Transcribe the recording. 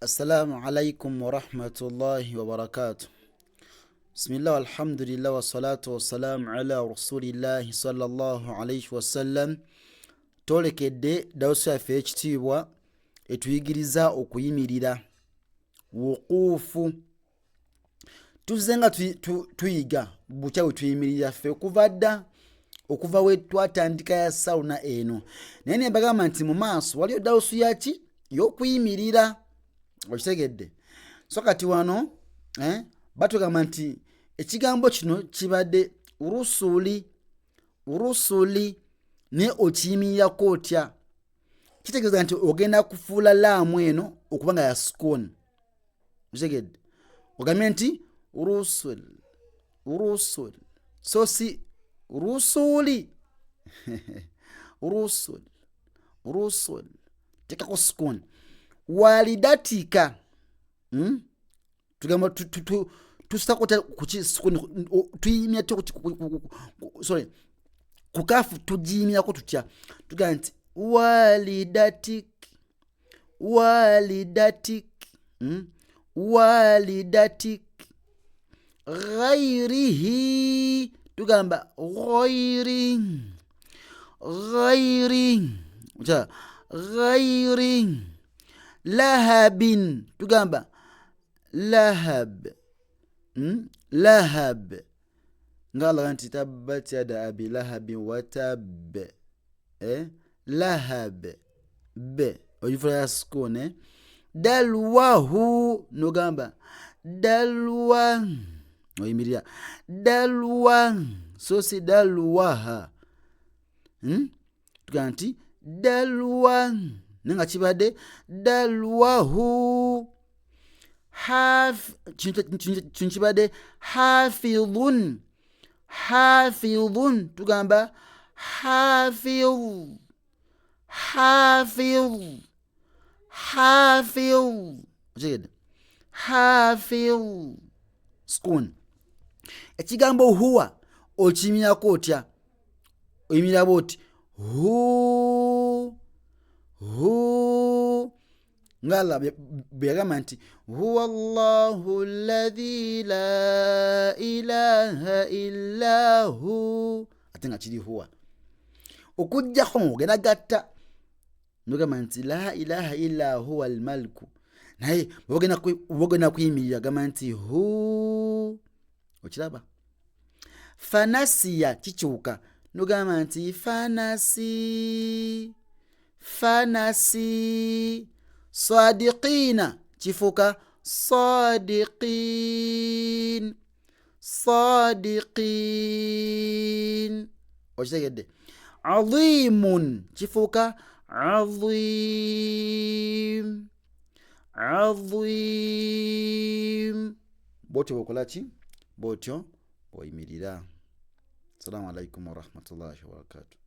Assalamu alaikum wa rahmatullahi wa barakatuh. Bismillah walhamdulillah wa salatu wa salamu ala rasulillahi sallallahu alaihi wa sallam. Tolekedde dawusu yaffe ekitiibwa etuyigiriza okuyimirira wuquufu. Tuzze nga tuyiga bukya bwe tuyimirira ffe okuva we twatandika ya sawuna eno, naye ne mbagamba nti mu maaso waliyo dawusu yaki y'okuyimirira. Okitegedde? So kati wano batugamba nti ekigambo kino kibadde urusuli ne okiyimirirako otya. Kitegeeza nti ogenda kufuula laamu eno okuba nga ya sukuuni. Okitegedde? Ogambye nti urusul so si rusuli urusul tekako sukuuni. Walidatika tugamba tusakota kuki sukuuni tuyimya kukafu tujimyako tutya. Tugamba nti walidatik ghairihi tugamba ghairi lahabin tugamba lahab ngala nti tabbat yada abi lahabin watab lahab be oyifula ya sukune. Dalwahu nogamba dalwa oyimirira dalwa so si dalwaha. Tugamba nti dalwa nenga kibadde dalwahu kino kibadde hafidhun tugamba hafidh sukun. Ekigambo huwa okiyimirirako otya? Oyimirira bw'oti hu nga Allah bwe yagamba nti huwa Allahu alladhi la ilaha illa hu, ate nga kiri huwa. Okujjako ogenda gatta nogamba nti la ilaha illa huwa almaliku, naye bwogenda kuyimirira gamba nti hu. Okiraba? Fanasiya kikyuka nogamba nti fanasi. Sadiqina kifuuka sadiqin. Okitegedde? Azimun kifuuka azim. Bwotyo bwokola ki? Bwotyo bwoyimirira. Assalamu alaikum wa rahmatullahi wa barakatuh.